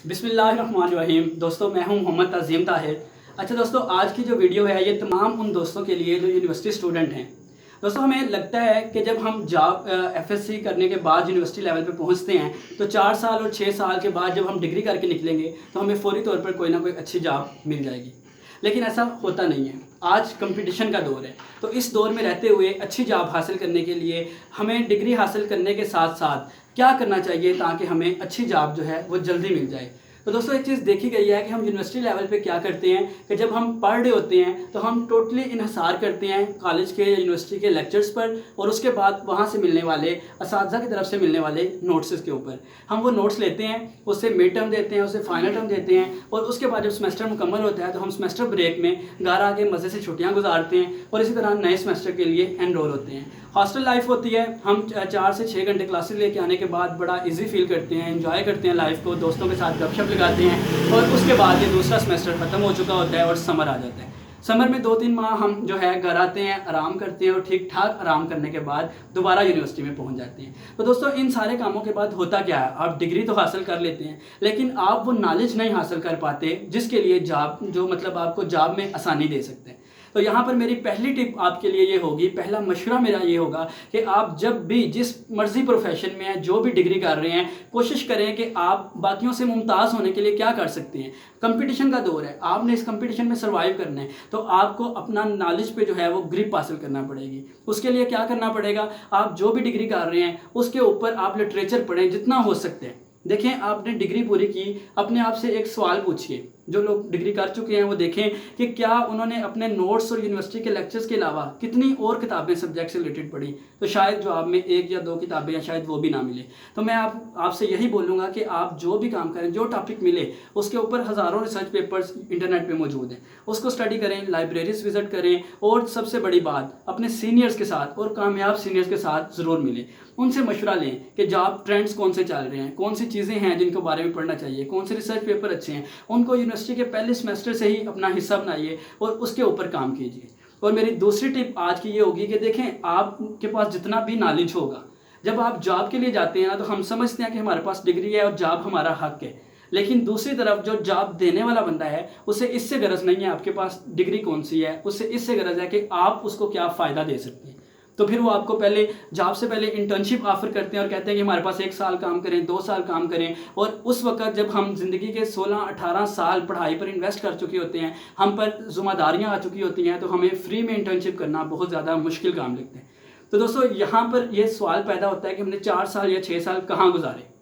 बिस्मिल्लाहिर्रहमानिर्रहीम। दोस्तों, मैं हूं मोहम्मद तज़ीम ताहिर। अच्छा दोस्तों, आज की जो वीडियो है ये तमाम उन दोस्तों के लिए जो यूनिवर्सिटी स्टूडेंट हैं। दोस्तों, हमें लगता है कि जब हम जॉब एफएससी करने के बाद यूनिवर्सिटी लेवल पे पहुंचते हैं तो 4 साल और 6 साल के बाद जब हम डिग्री करके निकलेंगे तो हमें फ़ौरी तौर पर कोई ना कोई अच्छी जॉब मिल जाएगी। लेकिन ऐसा होता नहीं है। आज कंपटीशन का दौर है, तो इस दौर में रहते हुए अच्छी जॉब हासिल करने के लिए हमें डिग्री हासिल करने के साथ साथ क्या करना चाहिए ताकि हमें अच्छी जॉब जो है वो जल्दी मिल जाए। तो दोस्तों, एक चीज़ देखी गई है कि हम यूनिवर्सिटी लेवल पे क्या करते हैं कि जब हम पढ़ रहे होते हैं तो हम टोटली इन्हिसार करते हैं कॉलेज के या यूनिवर्सिटी के लेक्चर्स पर और उसके बाद वहाँ से मिलने वाले असातिज़ा की तरफ से मिलने वाले नोट्स के ऊपर हम वो नोट्स लेते हैं, उससे मिड टर्म देते हैं, उससे फाइनल टर्म देते हैं और उसके बाद जब सेमेस्टर मुकम्मल होता है तो हम सेमेस्टर ब्रेक में घर आके मज़े से छुट्टियाँ गुजारते हैं और इसी तरह नए सेमेस्टर के लिए एनरोल होते हैं। हॉस्टल लाइफ होती है, हम 4 से 6 घंटे क्लासेस लेके आने के बाद बड़ा इजी फील करते हैं, एंजॉय करते हैं लाइफ को, दोस्तों के साथ गपशप लगाते हैं और उसके बाद ये दूसरा सेमेस्टर ख़त्म हो चुका होता है और समर आ जाता है। समर में 2-3 माह हम जो है घर आते हैं, आराम करते हैं और ठीक ठाक आराम करने के बाद दोबारा यूनिवर्सिटी में पहुंच जाते हैं। तो दोस्तों, इन सारे कामों के बाद होता क्या है, आप डिग्री तो हासिल कर लेते हैं लेकिन आप वो नॉलेज नहीं हासिल कर पाते जिसके लिए जॉब जो मतलब आपको जॉब में आसानी दे सकते हैं। तो यहाँ पर मेरी पहली टिप आपके लिए ये होगी, पहला मशवरा मेरा ये होगा कि आप जब भी जिस मर्जी प्रोफेशन में हैं, जो भी डिग्री कर रहे हैं, कोशिश करें कि आप बाकियों से मुमताज़ होने के लिए क्या कर सकते हैं। कंपटीशन का दौर है, आपने इस कंपटीशन में सर्वाइव करना है तो आपको अपना नॉलेज पे जो है वो ग्रिप हासिल करना पड़ेगी। उसके लिए क्या करना पड़ेगा, आप जो भी डिग्री कर रहे हैं उसके ऊपर आप लिटरेचर पढ़ें जितना हो सकते हैं। देखें, आपने डिग्री पूरी की, अपने आप से एक सवाल पूछिए, जो लोग डिग्री कर चुके हैं वो देखें कि क्या उन्होंने अपने नोट्स और यूनिवर्सिटी के लेक्चर्स के अलावा कितनी और किताबें सब्जेक्ट से रिलेटेड पढ़ी। तो शायद जवाब में 1 या 2 किताबें या शायद वो भी ना मिले। तो मैं आपसे यही बोलूँगा कि आप जो भी काम करें, जो टॉपिक मिले उसके ऊपर हज़ारों रिसर्च पेपर्स इंटरनेट पर मौजूद हैं, उसको स्टडी करें, लाइब्रेरीज विज़िट करें और सबसे बड़ी बात, अपने सीनियर्स के साथ और कामयाब सीनियर्स के साथ ज़रूर मिलें। उनसे मशवरा लें कि जॉब ट्रेंड्स कौन से चल रहे हैं, कौन सी चीज़ें हैं जिनके बारे में पढ़ना चाहिए, कौन से रिसर्च पेपर अच्छे हैं। उनको यूनिवर्सिटी के पहले सेमेस्टर से ही अपना हिस्सा बनाइए और उसके ऊपर काम कीजिए। और मेरी दूसरी टिप आज की ये होगी कि देखें, आपके पास जितना भी नॉलेज होगा, जब आप जॉब के लिए जाते हैं ना तो हम समझते हैं कि हमारे पास डिग्री है और जॉब हमारा हक है। लेकिन दूसरी तरफ जो जॉब देने वाला बंदा है उसे इससे गरज नहीं है आपके पास डिग्री कौन सी है, उससे इससे गरज है कि आप उसको क्या फ़ायदा दे सकते हैं। तो फिर वो आपको पहले जॉब से पहले इंटर्नशिप ऑफर करते हैं और कहते हैं कि हमारे पास 1 साल काम करें, 2 साल काम करें। और उस वक्त जब हम ज़िंदगी के 16-18 साल पढ़ाई पर इन्वेस्ट कर चुके होते हैं, हम पर ज़िम्मेदारियाँ आ चुकी होती हैं, तो हमें फ्री में इंटर्नशिप करना बहुत ज़्यादा मुश्किल काम लगता है। तो दोस्तों, यहाँ पर यह सवाल पैदा होता है कि हमने 4 साल या 6 साल कहाँ गुजारे।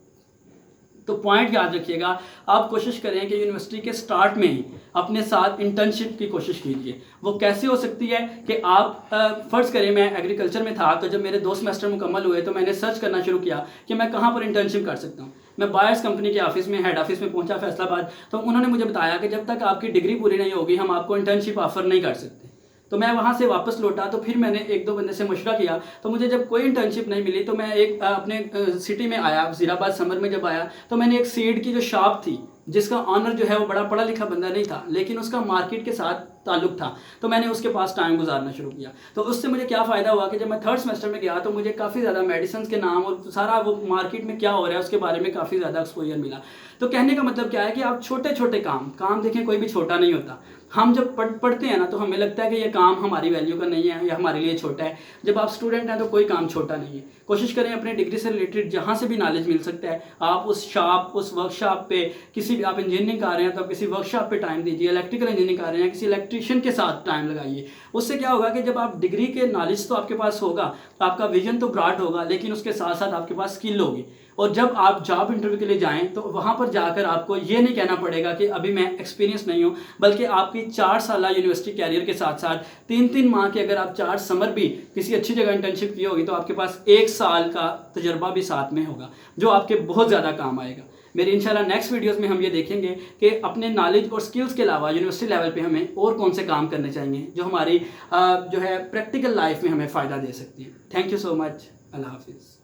तो पॉइंट याद रखिएगा, आप कोशिश करें कि यूनिवर्सिटी के स्टार्ट में ही अपने साथ इंटर्नशिप की कोशिश कीजिए। वो कैसे हो सकती है कि आप फ़र्ज़ करें मैं एग्रीकल्चर में था, तो जब मेरे 2 सेमेस्टर मुकम्मल हुए तो मैंने सर्च करना शुरू किया कि मैं कहाँ पर इंटर्नशिप कर सकता हूँ। मैं बायर्स कंपनी के ऑफिस में, हेड ऑफिस में पहुँचा फैसलाबाद, तो उन्होंने मुझे बताया कि जब तक आपकी डिग्री पूरी नहीं होगी हम आपको इंटर्नशिप ऑफ़र नहीं कर सकते। तो मैं वहाँ से वापस लौटा, तो फिर मैंने 1-2 बंदे से मशवरा किया, तो मुझे जब कोई इंटर्नशिप नहीं मिली तो मैं एक अपने सिटी में आया, वज़ीराबाद समर में जब आया तो मैंने एक सीड की जो शॉप थी जिसका ऑनर जो है वो बड़ा पढ़ा लिखा बंदा नहीं था लेकिन उसका मार्केट के साथ ताल्लुक था, तो मैंने उसके पास टाइम गुजारना शुरू किया। तो उससे मुझे क्या फ़ायदा हुआ कि जब मैं 3rd सेमेस्टर में गया तो मुझे काफ़ी ज़्यादा मेडिसिन के नाम और सारा वो मार्केट में क्या हो रहा है उसके बारे में काफ़ी ज़्यादा एक्सपोजर मिला। तो कहने का मतलब क्या है कि आप छोटे छोटे काम देखें, कोई भी छोटा नहीं होता। हम जब पढ़ते हैं ना तो हमें लगता है कि ये काम हमारी वैल्यू का नहीं है या हमारे लिए छोटा है। जब आप स्टूडेंट हैं तो कोई काम छोटा नहीं है। कोशिश करें अपने डिग्री से रिलेटेड जहाँ से भी नॉलेज मिल सकता है आप उस वर्कशॉप पे, किसी भी आप इंजीनियरिंग कर रहे हैं तो किसी वर्कशॉप पे टाइम दीजिए, इलेक्ट्रिकल इंजीनियरिंग कर रहे हैं किसी इलेक्ट्रीशियन के साथ टाइम लगाइए। उससे क्या होगा कि जब आप डिग्री के नॉलेज तो आपके पास होगा, आपका विजन तो ब्रॉड होगा, लेकिन उसके साथ साथ आपके पास स्किल होगी। और जब आप जॉब इंटरव्यू के लिए जाएं तो वहाँ पर जाकर आपको ये नहीं कहना पड़ेगा कि अभी मैं एक्सपीरियंस नहीं हूँ, बल्कि आपकी 4 साल यूनिवर्सिटी कैरियर के साथ साथ 3-3 माह के अगर आप 4 समर भी किसी अच्छी जगह इंटर्नशिप की होगी तो आपके पास 1 साल का तजर्बा भी साथ में होगा जो आपके बहुत ज़्यादा काम आएगा। मेरी इंशाल्लाह नेक्स्ट वीडियोस में हम ये देखेंगे कि अपने नॉलेज और स्किल्स के अलावा यूनिवर्सिटी लेवल पे हमें और कौन से काम करने चाहिए जो हमारी जो है प्रैक्टिकल लाइफ में हमें फ़ायदा दे सकती है। Thank you so much. अल्लाह हाफिज़।